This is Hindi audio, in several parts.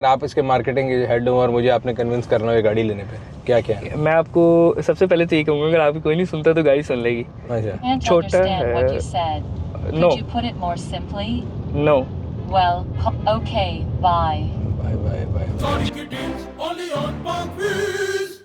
आप इसके मार्केटिंग हेड हो और मुझे आपने कन्विंस करना है गाड़ी लेने पे, क्या क्या है? मैं आपको सबसे पहले तो ये कहूँगा, अगर आपको कोई नहीं सुनता तो गाड़ी सुन लेगी। अच्छा, छोटा है। No no. Bye bye bye.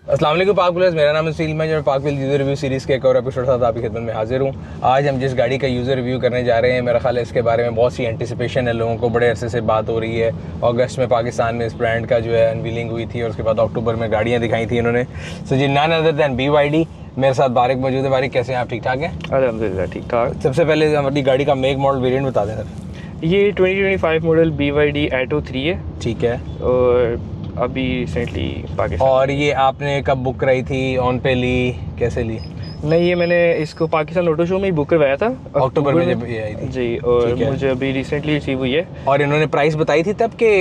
अस्सलाम वालेकुम पाक व्यूअर्स, मेरा नाम है सील। मैं जो पाक व्हील यूज़र रिव्यू सीरीज़ के एक और एपिसोड साथ आपकी खिदमत में हाजिर हूँ। आज हम जिस गाड़ी का यूज़र रिव्यू करने जा रहे हैं, मेरा ख्याल है इसके बारे में बहुत सी एंटिसिपेशन है, लोगों को बड़े अरसे से बात हो रही है। अगस्त में पाकिस्तान में इस ब्रांड का जो है अनवीलिंग हुई थी और उसके बाद अक्टूबर में गाड़ियाँ दिखाई थी इन्होंने। सो जी, नन अदर दैन BYD। मेरे साथ बारिक मौजूद है। बारिक, कैसे हैं आप? ठीक ठाक हैं? अल्हम्दुलिल्लाह ठीक ठाक। सबसे पहले हमारी गाड़ी का मेक मॉडल वेरिएंट बता दें सर। ये 2025 मॉडल BYD Atto 3 है ठीक है। और अभी रिसेंटली पाकिस्तान। और ये आपने कब बुक कराई थी? ऑन पे ली, कैसे ली? नहीं, ये मैंने इसको पाकिस्तान ऑटो शो में ही बुक करवाया था अक्टूबर में जब ये आई थी जी, और मुझे अभी रिसेंटली रिसीव हुई है। और इन्होंने प्राइस बताई थी तब के?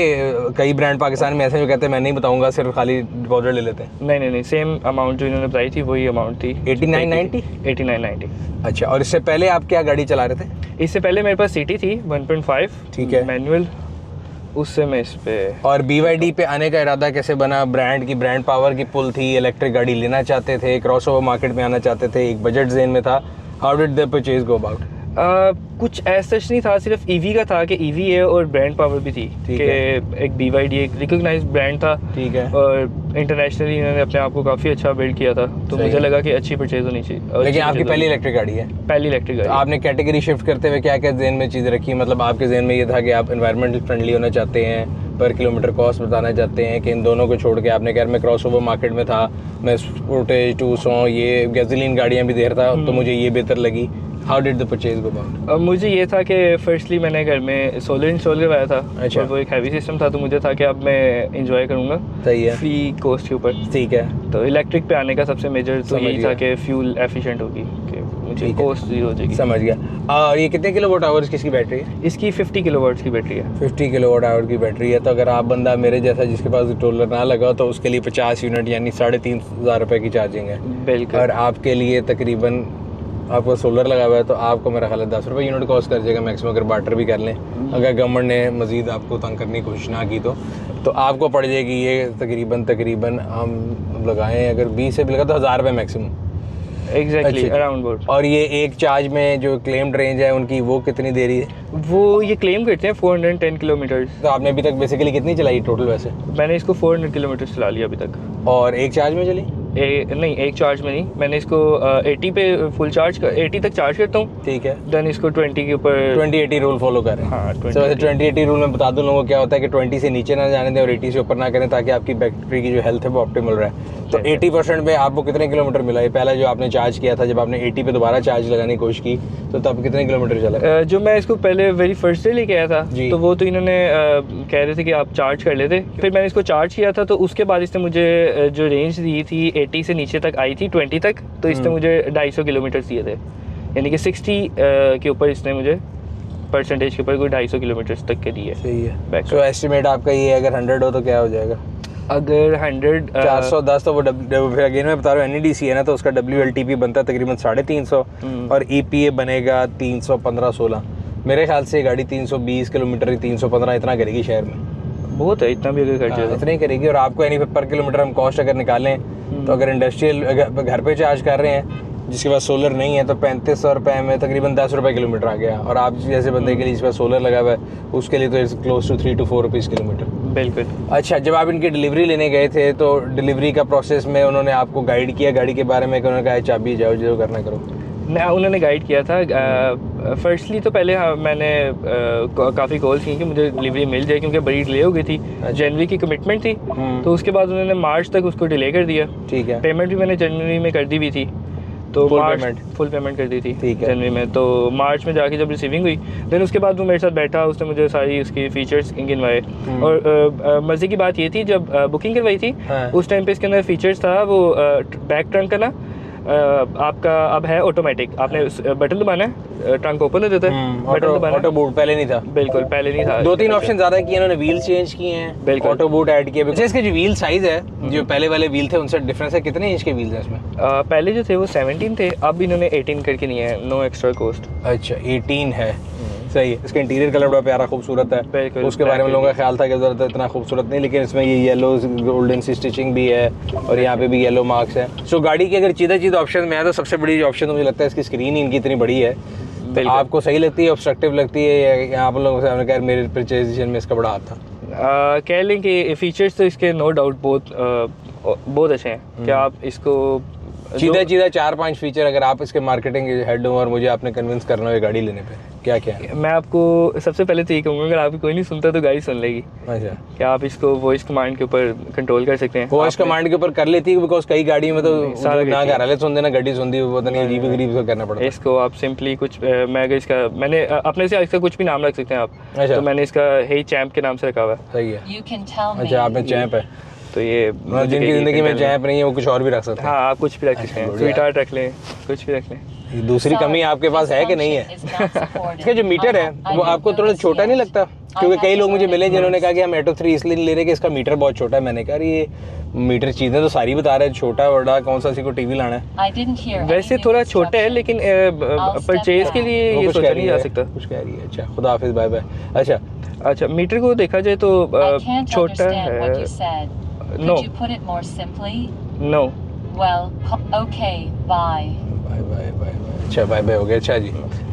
कई ब्रांड पाकिस्तान में ऐसे जो कहते हैं मैं नहीं बताऊंगा, सिर्फ खाली डिपॉजिट ले लेते हैं। नहीं, सेम अमाउंट जो इन्होंने बताई थी वही अमाउंट थी, 8990। अच्छा, और इससे पहले आप क्या गाड़ी चला रहे थे? इससे पहले मेरे पास सिटी थी 1.5, ठीक है, मैनुअल। उससे मैं इस पे। और BYD पे आने का इरादा कैसे बना? ब्रांड पावर की पुल थी, इलेक्ट्रिक गाड़ी लेना चाहते थे, क्रॉसओवर मार्केट में आना चाहते थे, एक बजट ज़ेन में था। How did the purchase go about? कुछ ऐसा नहीं था, सिर्फ ईवी का था कि ईवी है और ब्रांड पावर भी थी कि एक BYD एक रिकॉग्नाइज्ड ब्रांड था। ठीक है। और इंटरनेशनली इन्होंने अपने आप को काफ़ी अच्छा बिल्ड किया था, तो मुझे लगा कि अच्छी परचेज होनी चाहिए। लेकिन आपकी पहली इलेक्ट्रिक गाड़ी है? पहली इलेक्ट्रिक गाड़ी। आपने कैटेगरी शिफ्ट करते हुए क्या क्या जेन में चीज़ें रखी? मतलब आपके जेन में ये था कि आप एनवायरमेंटल फ्रेंडली होना चाहते हैं, पर किलोमीटर कॉस्ट बताना चाहते हैं, कि इन दोनों को छोड़ के आपने कहा मैं क्रॉसओवर मार्केट में था, मैं स्पोर्टेज 200 ये गैसोलीन गाड़ियाँ भी दे रहा था, तो मुझे ये बेहतर लगी। How did the purchase go about? मुझे ये था कि फर्स्टली मैंने घर में सोलर इंस्टॉल करवाया था। अच्छा। और वो एक हैवी सिस्टम था, तो मुझे था कि अब मैं इंजॉय करूँगा। सही है, फ्री कॉस्ट के ऊपर। ठीक है। तो इलेक्ट्रिक पे आने का सबसे मेजर तो यही था कि फ्यूल एफिशिएंट होगी, कि मुझे कॉस्ट ज़ीरो हो जाएगी। समझ गया। और ये कितने किलोवाट आवर्स की इसकी बैटरी है? इसकी 50 किलोवाट की बैटरी है। 50 किलोवाट आवर की बैटरी है। तो अगर आप बंदा मेरे जैसा जिसके पास टोलर ना लगा तो उसके लिए 50 यूनिट यानी 3,500 रुपये की चार्जिंग है। बिल्कुल। और आपके लिए तकरीबन आपको सोलर लगा हुआ है तो आपको मेरा ख्याल है 10 रुपये यूनिट कॉस्ट कर जाएगा मैक्सिमम, अगर बार्टर भी कर लें। अगर गवर्नमेंट ने मज़ीद आपको तंग करने की कोशिश ना की तो आपको पड़ जाएगी ये तकरीबन हम लगाएं अगर 20 से भी लगा तो 1000 रुपये मैक्सिमम। Exactly around board. और ये एक चार्ज में जो क्लेम्ड रेंज है उनकी वो कितनी दे रही है? वो ये क्लेम करते हैं 410 किलोमीटर। तो आपने अभी तक बेसिकली कितनी चलाई टोटल? वैसे मैंने इसको 400 किलोमीटर चला लिया अभी तक। और एक चार्ज में चली? नहीं, एक चार्ज में नहीं, मैंने इसको 80 पे फुल चार्ज 80 तक चार्ज करता हूँ। ठीक है। देन इसको 20 के ऊपर 20-80 रूल फॉलो करें। हाँ, 20-80 रूल में बता दूं लोगों को क्या होता है कि 20 से नीचे ना जाने दें और 80 से ऊपर ना करें, ताकि आपकी बैटरी की जो हेल्थ है वो ऑप्टिमल रहे। तो 80% पे आपको कितने किलोमीटर मिला? ये पहला जो आपने चार्ज किया था, जब आपने 80 पे दोबारा चार्ज लगाने की कोशिश की तो तब कितने किलोमीटर चला? जो मैं इसको पहले वेरी फर्स्ट डे लेके आया था, तो वो तो इन्होंने कह रहे थे कि आप चार्ज कर लेते। फिर मैंने इसको चार्ज किया था, तो उसके बाद इसने मुझे जो रेंज दी थी 80 से नीचे तक आई थी 20 तक, तो इसने मुझे 250 किलोमीटर दिए थे, यानी कि 60 के ऊपर इसने मुझे परसेंटेज के ऊपर कोई 250 किलोमीटर तक के दिए। सही है। तो एस्टिमेट आपका ये है अगर 100 हो तो क्या हो जाएगा? अगर 100 410 तो वो अगेन मैं बता रहा हूँ NEDC है ना, तो उसका WLTP बनता है तकरीबन 350 और EPA बनेगा 315-16। मेरे ख्याल से गाड़ी 320 किलोमीटर 315 इतना करेगी शहर में। बहुत है, इतना भी अगर खर्चा इतना ही करेगी। और आपको यानी पर किलोमीटर हम कॉस्ट अगर निकालें तो अगर इंडस्ट्रियल घर पे चार्ज कर रहे हैं जिसके पास सोलर नहीं है तो 3500 रुपये में तकरीबन 10 रुपये किलोमीटर आ गया। और आप जैसे बंदे के लिए जिसके पास सोलर लगा हुआ है उसके लिए तो it's close to 3 to 4 rupees kilometre. बिल्कुल। अच्छा, जब आप इनकी डिलीवरी लेने गए थे तो डिलीवरी का प्रोसेस में उन्होंने आपको गाइड किया गाड़ी के बारे में कि उन्होंने कहा चाबी जाओ जो करना करो? ना, उन्होंने गाइड किया था। फर्स्टली तो पहले मैंने काफ़ी कॉल्स की कि मुझे डिलीवरी मिल जाए, क्योंकि बड़ी डिले हो गई थी। जनवरी की कमिटमेंट थी, तो उसके बाद उन्होंने मार्च तक उसको डिले कर दिया। ठीक है। पेमेंट भी मैंने जनवरी में कर दी भी थी, तो फुल पेमेंट कर दी थी जनवरी में। तो मार्च में जाके जब रिसीविंग हुई, देन उसके बाद वो मेरे साथ बैठा, उसने मुझे सारी उसकी फीचर्स गिनवाए। और मज़े की बात ये थी, जब बुकिंग करवाई थी उस टाइम पे इसके अंदर फीचर्स था वो बैक ट्रंक का ना आपका अब है ऑटोमेटिक। आपने बटन दबाना है, ट्रंक ओपन हो जाता है। बटन दबाना, ऑटो बूट पहले नहीं था। बिल्कुल पहले नहीं था। 2-3 ऑप्शन ज़्यादा किए इन्होंने, व्हील चेंज किए हैं, ऑटो बूट ऐड किया। अच्छा, इसके जो व्हील साइज़ है जो पहले वाले व्हील थे उनसे डिफरेंस है? कितने इंच के व्हील्स हैं इसमें? पहले जो थे वो 17 थे, अब इन्होंने 18 करके नहीं है, नो एक्स्ट्रा कॉस्ट। अच्छा, 18 है। सही है। इसका इंटीरियर कलर बड़ा प्यारा खूबसूरत है, बिल्कुल, उसके बारे में लोगों का ख्याल था कि ज़रूरत इतना खूबसूरत नहीं, लेकिन इसमें ये येलो गोल्डन सी स्टिचिंग भी है और यहाँ पे भी येलो मार्क्स है। सो गाड़ी की अगर चीज़ ऑप्शन में है तो सबसे बड़ी ऑप्शन तो मुझे लगता है इसकी स्क्रीन इनकी इतनी बड़ी है। आपको सही लगती है, ऑब्स्ट्रक्टिव लगती है, या आप लोगों से हमने कहा मेरे परचेज डिसीजन में इसका बड़ा हाथ था? कह लें कि फीचर्स तो इसके नो डाउट बहुत अच्छे हैं कि आप इसको सीधा 4-5 फीचर अगर आप इसके मार्केटिंग हेड हो और मुझे आपने कन्विंस करना हो ये गाड़ी लेने पे, क्या क्या है? मैं आपको सबसे पहले तो ये कहूँगा, अगर आपकी कोई नहीं सुनता तो गाड़ी सुन लेगी। अच्छा, कि आप इसको वॉइस कमांड के ऊपर कंट्रोल कर सकते हैं। वॉइस कमांड के ऊपर कर लेती है, बिकॉज कई गाड़ियों में तो ना घर वाले सुन देना, गाड़ी सुनती है, पता नहीं अजीब गरीब से करना पड़ता है। इसको आप सिंपली कुछ मैं अगर इसका मैंने अपने से इसका कुछ भी नाम रख सकते हैं आप। अच्छा, तो मैंने इसका हे चैम्प के नाम से रखा हुआ है। सही है। अच्छा, आपने चैम्प है, तो ये जिनकी जिंदगी में चैम्प नहीं है वो कुछ और भी रख सकते हैं। हाँ, आप कुछ भी रख सकते हैं, स्वीट हार्ट रख लें, कुछ भी रख लें। दूसरी कमी आपके पास है कि नहीं है? इसका जो मीटर है वो आपको थोड़ा छोटा नहीं लगता? क्योंकि कई लोग मुझे मिले जिन्होंने कहा कि हम ऑटो 3 इसलिए नहीं ले रहे कि इसका मीटर बहुत छोटा है। मैंने कहा ये मीटर चीज़ें तो सारी बता रहे हैं, छोटा बड़ा कौन सा, को टीवी लाना है? वैसे थोड़ा छोटा है, लेकिन परचेज के लिए ये सोचा नहीं जा सकता। कुछ कह रही है। अच्छा, खुदा हाफिज, बाय बाय। अच्छा, मीटर को देखा जाए तो छोटा है। No no, bye. अच्छा, बाय बाय हो गया। अच्छा जी,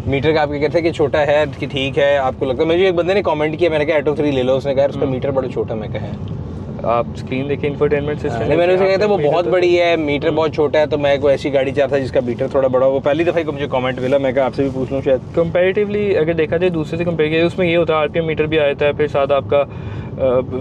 मीटर का आप क्या कहते हैं कि छोटा है कि ठीक है? आपको लगता है? मुझे एक बंदे ने कमेंट किया, मैंने कहा ऑटो 3 ले लो, उसने कहा उसका मीटर बड़ा छोटा। मैं कहा आप स्क्रीन देखिए, इंफोटेनमेंट सिस्टम। नहीं, मैंने उसे कहा था वो बहुत बड़ी है, मीटर बहुत छोटा है, तो मैं कोई ऐसी गाड़ी चाहता जिसका मीटर थोड़ा बड़ा हो। वो पहली दफ़ा को मुझे कमेंट मिला, मैं कहा आपसे भी पूछ लूँ शायद। कंपैरेटिवली अगर देखा जाए दूसरे से कंपेयर किया, उसमें ये होता है आरपीएम मीटर भी आ जाता है, फिर साथ आपका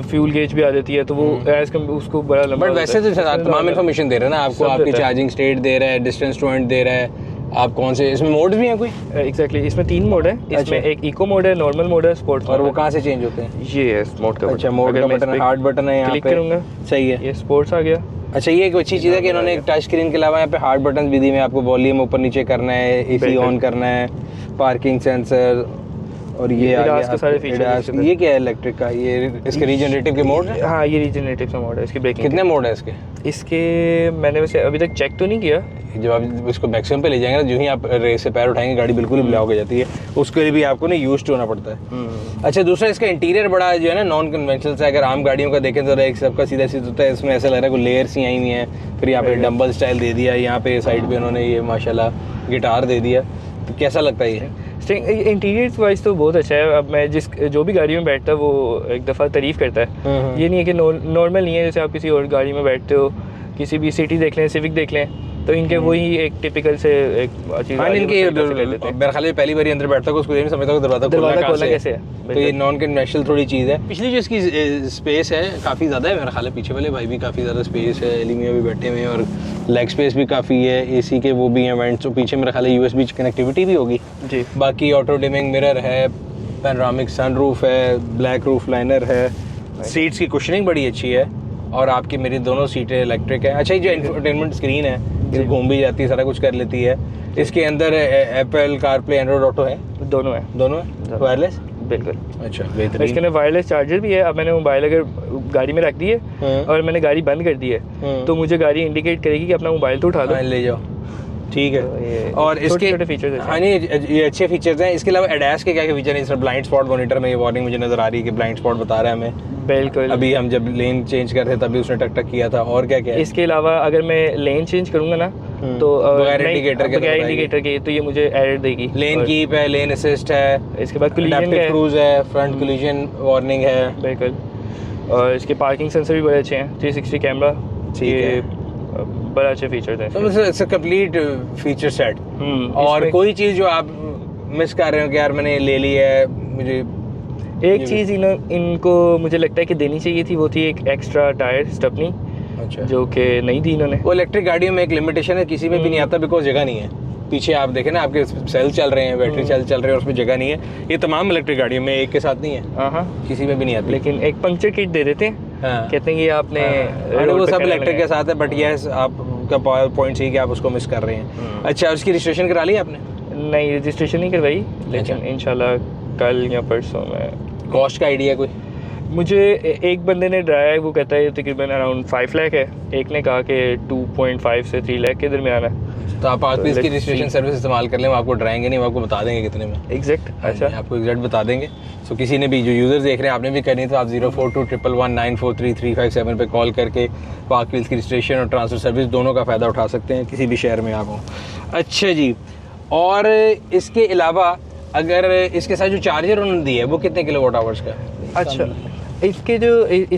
फ्यूल गेज भी आ जाती है, तो वो एज कम उसको बड़ा लंबा। बट वैसे तो तमाम इन्फॉर्मेशन दे रहा है ना आपको, आपकी चार्जिंग स्टेट दे रहा है, डिस्टेंस टू एंड दे रहा है, आप कौन से इसमें मोड्स भी हैं कोई? एग्जैक्टली, इसमें 3 मोड है। इसमें एक इको मोड है, नॉर्मल मोड है, स्पोर्ट्स। और वो कहाँ से चेंज होते हैं? ये है मोड का। अच्छा, मोड का बटन, हार्ड बटन है, यहाँ क्लिक पे करूँगा, सही है, ये स्पोर्ट्स आ गया। अच्छा, ये एक अच्छी चीज़ है कि इन्होंने एक टच स्क्रीन के अलावा यहाँ पे हार्ड बटन भी दी में आपको वॉल्यूम ऊपर नीचे करना है, एसी ऑन करना है, पार्किंग सेंसर, और ये के सारे फीचर्स। ये क्या है इलेक्ट्रिक का? ये इसके रीजनरेटिव के मोड है? हाँ, ये रीजनरेटिव का मोड है। इसकी ब्रेकिंग कितने मोड है इसके? इसके मैंने वैसे अभी तक चेक तो नहीं किया। जब आप इसको मैक्सिमम पे ले जाएंगे ना, जो ही आप रेस से पैर उठाएंगे गाड़ी बिल्कुल ही ब्लॉक हो जाती है, उसके लिए भी आपको ना यूज्ड होना पड़ता है। अच्छा, दूसरा इसका इंटीरियर बड़ा जो है ना नॉन कन्वेंशनल से, अगर आम गाड़ियों का देखें तो एक सबका सीधा सीधा होता है, इसमें ऐसा लग रहा है कोई लेयर्स ही आई हुई हैं। फिर यहाँ पे डंबल स्टाइल दे दिया, यहाँ पे साइड पे उन्होंने ये माशाल्लाह गिटार दे दिया। तो कैसा लगता है ये? इंटीरियर वाइज तो बहुत अच्छा है। अब मैं जो भी गाड़ी में बैठता है वो एक दफ़ा तारीफ़ करता है। ये नहीं है कि नॉर्मल नहीं है, जैसे आप किसी और गाड़ी में बैठते हो, किसी भी सिटी देख लें, सिविक देख लें, तो इनके वही एक टिपिकल से एक चीज़। हाँ, इनके मेरे ख्याल में पहली बारी अंदर बैठता हूँ उसको ये नहीं समझता कि दरवाज़ा खोलना कैसे है। तो ये नॉन कन्वेंशनल थोड़ी चीज़ है। पिछली जो इसकी स्पेस है काफ़ी ज़्यादा है, मेरा ख्याल है पीछे वाले भाई भी काफ़ी ज़्यादा स्पेस है, एलिमिया भी बैठे हुए हैं और लेग स्पेस भी काफ़ी है, एसी के वो भी हैं वेंट्स, तो पीछे मेरा ख्याल है यूएसबी कनेक्टिविटी भी होगी जी। बाकी ऑटो डिमिंग मिरर है, पैनोरामिक सनरूफ है, ब्लैक रूफ लाइनर है, सीट्स की कुशनिंग बड़ी अच्छी है और आपकी मेरी दोनों सीटें इलेक्ट्रिक है। अच्छा, ये जो इंफोटेनमेंट स्क्रीन है ये घूम भी जाती है, सारा कुछ कर लेती है। इसके अंदर एप्पल कारप्ले एंड्रॉइड ऑटो है, दोनों है वायरलेस। बिल्कुल। अच्छा, बेहतरीन। इसके अंदर वायरलेस चार्जर भी है। अब मैंने मोबाइल अगर गाड़ी में रख दी है और मैंने गाड़ी बंद कर दी है तो मुझे गाड़ी इंडिकेट करेगी कि अपना मोबाइल तो उठा लो, ले जाओ। ठीक है। तो और इसके छोटे फीचर्स। हाँ नहीं, ये अच्छे फीचर्स हैं। इसके अलावा एडास के क्या क्या फीचर हैं? इसमें ब्लाइंड स्पॉट मॉनिटर में ये वार्निंग मुझे नजर आ रही है कि ब्लाइंड स्पॉट बता रहा है हमें। बिल्कुल, अभी हम जब लेन चेंज कर रहे थे तभी उसने टक टक किया था। और क्या क्या है? इसके अलावा अगर मैं लेन चेंज करूंगा ना तो बगैर इंडिकेटर के तो ये मुझे एरर देगी। लेन कीप है, लेन असिस्ट है, इसके बाद कोलिजन क्रूज है, फ्रंट कोलिजन वार्निंग है। बिल्कुल। और इसके पार्किंग सेंसर भी बड़े अच्छे हैं, 360 कैमरा, ये बड़ा अच्छे फीचर्स हैं। तो it's a complete feature set. और कोई चीज़ जो आप मिस कर रहे हो कि यार मैंने ले ली है, मुझे एक चीज़ इनको मुझे लगता है कि देनी चाहिए थी, वो थी एक एक्स्ट्रा टायर स्टेपनी। अच्छा, जो कि नहीं दी इन्होंने। वो इलेक्ट्रिक गाड़ियों में एक लिमिटेशन है, किसी में भी नहीं आता बिकॉज जगह नहीं है। पीछे आप देखें ना, आपके सेल चल रहे हैं, बैटरी सेल चल रहे हैं, उसमें जगह नहीं है। ये तमाम इलेक्ट्रिक गाड़ियों में एक के साथ नहीं है। हाँ, किसी में भी नहीं आती। लेकिन एक पंक्चर किट दे देते हैं। हाँ। कहते हैं कि आपने वो सब इलेक्ट्रिक के साथ है, बट यस आपका पॉइंट सही कि आप उसको मिस कर रहे हैं। अच्छा, उसकी रजिस्ट्रेशन करा ली आपने? नहीं, रजिस्ट्रेशन नहीं करवाई, लेकिन इंशाल्लाह कल या परसों में। कॉस्ट का आइडिया कोई? मुझे एक बंदे ने डराया है, वो कहता है तकरीबन अराउंड 5 लाख है, एक ने कहा कि 2.5 से 3 लाख के दरमियान है। तो आप पाक व्हील्स की रजिस्ट्रेशन सर्विस इस्तेमाल कर लें, वो आपको डराएंगे नहीं, वो आपको बता देंगे कितने में एग्जैक्ट। अच्छा, आपको एग्जैक्ट बता देंगे। सो किसी ने भी जो यूज़र देख रहे हैं, आपने भी करनी तो आप 042119433357 पे कॉल करके पाक व्हील्स की रजिस्ट्रेशन और ट्रांसफर सर्विस दोनों का फ़ायदा उठा सकते हैं, किसी भी शहर में आप हो। अच्छा जी, और इसके अलावा अगर इसके साथ जो चार्जर उन्होंने दिया है वो कितने किलोवाट आवर्स का है? अच्छा, इसके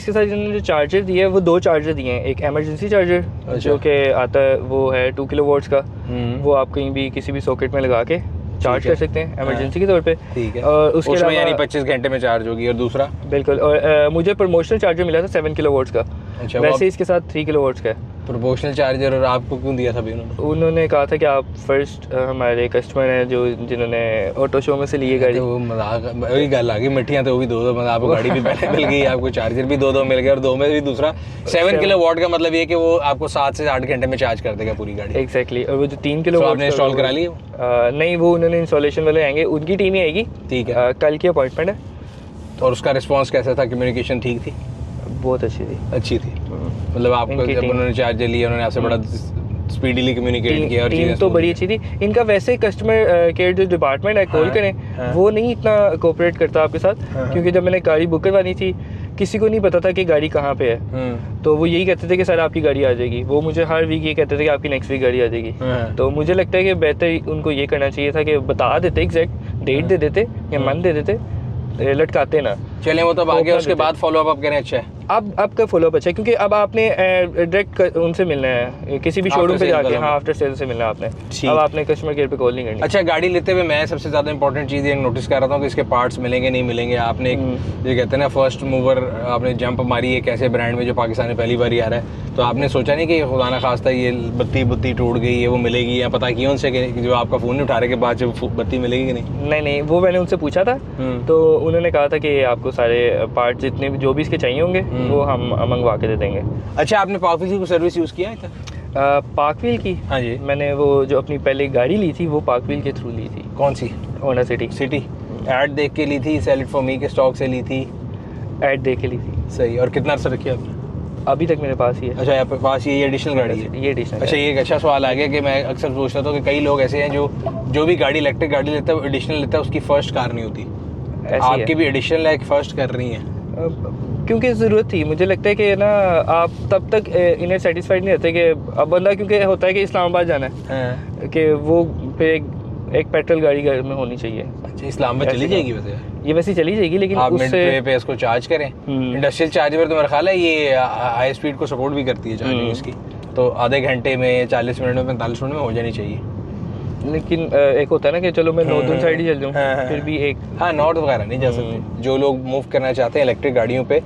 साथ इन्होंने जो चार्जर दिया है वो 2 चार्जर दिए हैं। एक एमरजेंसी चार्जर जो कि आता है वो है 2 किलोवाट्स का, वो आप कहीं भी किसी भी सॉकेट में लगा के चार्ज कर सकते हैं इमरजेंसी के तौर पे। ठीक है, और उसके अलावा यानी 25 घंटे में चार्ज होगी। और दूसरा बिल्कुल, और मुझे प्रमोशनल चार्जर मिला था 7 किलोवाट्स का। अच्छा, वैसे इसके साथ 3 किलोवाट्स का है प्रोपोर्शनल चार्जर। और आपको क्यों दिया था भी उन्होंने कहा था कि आप फर्स्ट हमारे कस्टमर हैं जो जिन्होंने ऑटो शो में से लिए गाड़ी। वो मजाक, वही गल आ गई, मिट्टियाँ तो वो भी 2-2, मतलब आपको गाड़ी भी पहले मिल गई, आपको चार्जर भी 2-2 मिल गया, और 2 में भी दूसरा 7 किलोवाट का मतलब ये कि वो आपको 7 से 8 घंटे में चार्ज कर देगा पूरी गाड़ी। एग्जैक्टली। और वो जो 3 किलोवाट आपने इंस्टॉल करा लिया? नहीं, वो उन्होंने इंस्टॉलेशन वाले आएंगे, उनकी टीम ही आएगी। ठीक है, कल की अपॉइंटमेंट है। और उसका रिस्पॉन्स कैसा था? कम्युनिकेशन ठीक थी? बहुत अच्छी थी। मतलब आपको जब उन्होंने चार्जर लिया, उन्होंने आपसे बड़ा स्पीडीली कम्युनिकेट किया और टीम तो बड़ी अच्छी थी। इनका वैसे कस्टमर केयर जो डिपार्टमेंट है, कॉल करें, वो नहीं इतना कोऑपरेट करता आपके साथ, क्योंकि जब मैंने गाड़ी बुक करवानी थी किसी को नहीं पता था कि गाड़ी कहाँ पे है, तो वो यही कहते थे कि सर आपकी गाड़ी आ जाएगी। वो मुझे हर वीक ये कहते थे कि आपकी नेक्स्ट वीक गाड़ी आ जाएगी। तो मुझे लगता है कि बेहतर उनको ये करना चाहिए था कि बता देते, एग्जैक्ट डेट दे देते या मंथ दे देते, लटकाते ना। चले वो तब आगे, उसके बाद फॉलो अप करें। अच्छा है, अब का फॉलो अप अच्छा है, क्योंकि अब आपने डायरेक्ट उनसे मिलना है, किसी भी शोरूम पे जाके। हाँ, आफ्टर सेल से मिलना आपने। अब आपने कस्टमर केयर पे कॉल नहीं करनी। अच्छा, गाड़ी लेते हुए मैं सबसे ज़्यादा इंपॉर्टेंट चीज़ ये नोटिस कर रहा था कि इसके पार्ट्स मिलेंगे नहीं मिलेंगे। आपने एक ये कहते हैं ना फर्स्ट मूवर, आपने जंप मारी एक ऐसे ब्रांड में जो पाकिस्तान में पहली बार ही आ रहा है, तो आपने सोचा नहीं कि खुदा ना खास्ता ये बत्ती टूट गई है वो मिलेगी, या पता किया उनसे कि जो आपका फ़ोन नहीं उठा रहे के बाद जब बत्ती मिलेगी कि नहीं, वो मैंने उनसे पूछा था, तो उन्होंने कहा था कि आपको सारे पार्ट जितने भी जो भी इसके चाहिए होंगे वो हम मंगवा के दे देंगे। अच्छा, आपने पाक व्हील्स की सर्विस यूज़ किया है? पाक व्हील की? हाँ जी, मैंने वो जो अपनी पहले गाड़ी ली थी वो पाक व्हील के थ्रू ली थी। कौन सी? Honda city. ऐड देख के ली थी, सेल इट फॉर मी के स्टॉक से ली थी? ऐड देख के ली थी। सही। और कितना अर्सा रखी आपने? अभी तक मेरे पास ही है। अच्छा, आपके पास ये एडिशनल गाड़ी है? ये एडिशनल। अच्छा, ये एक अच्छा सवाल आ गया कि मैं अक्सर सोचता था कि कई लोग ऐसे हैं जो भी गाड़ी इलेक्ट्रिक गाड़ी लेता है वो एडिशनल लेता है, उसकी फर्स्ट कार नहीं होती। आपकी भी एडिशनल है, फर्स्ट कर रही है? क्योंकि ज़रूरत थी। मुझे लगता है कि ना आप तब तक इन्हें सेटिस्फाइड नहीं रहते कि अब बंदा, क्योंकि होता है कि इस्लामाबाद जाना है, कि वो फिर एक पेट्रोल गाड़ी घर में होनी चाहिए। अच्छा, इस्लामाबाद चली जाएगी? ये वैसे चली जाएगी, लेकिन आप उससे पे इसको चार्ज करें। इंडस्ट्रियल चार्जर पर तो मेरा ख्याल है ये हाई स्पीड को सपोर्ट भी करती है चार्जिंग इसकी, तो आधे घंटे में, 40 मिनट में, 45 मिनट में हो जानी चाहिए। लेकिन एक होता है ना कि चलो मैं नॉर्दर्न साइड ही चल जाऊँ, फिर भी एक नॉर्थ वगैरह नहीं जा सकते। जो लोग मूव करना चाहते हैं इलेक्ट्रिक गाड़ियों पे,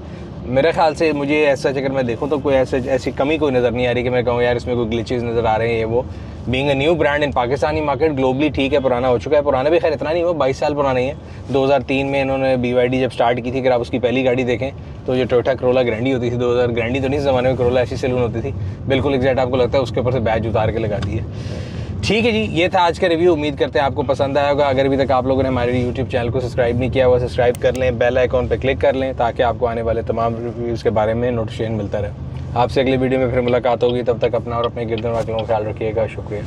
मेरे ख्याल से मुझे ऐसा अगर मैं देखूं तो कोई ऐसी कमी कोई नज़र नहीं आ रही कि मैं कहूँ यार इसमें कोई ग्लिचेस नज़र आ रहे हैं। ये वो being a new brand in Pakistani market, globally ठीक है, पुराना हो चुका है। पुराना भी खैर इतना नहीं हुआ, 22 साल पुराना ही है। 2003 में इन्होंने BYD जब स्टार्ट की थी, अगर आप उसकी पहली गाड़ी देखें तो जो टोयोटा करोला ग्रैंडी होती थी, 2000 ग्रैंडी तो नहीं, ज़माने में करोला ऐसी सैलून होती थी, बिल्कुल एग्जैक्ट आपको लगता है उसके ऊपर से बैच उतार के लगा दी है। ठीक है जी, ये था आज का रिव्यू। उम्मीद करते हैं आपको पसंद आया होगा। अगर अभी तक आप लोगों ने हमारे YouTube चैनल को सब्सक्राइब नहीं किया हुआ, सब्सक्राइब कर लें, बेल आइकॉन पर क्लिक कर लें ताकि आपको आने वाले तमाम रिव्यूज़ के बारे में नोटिफिकेशन मिलता रहे। आपसे अगली वीडियो में फिर मुलाकात होगी, तब तक अपना और अपने गिरदन वालों का ख्याल रखिएगा। शुक्रिया।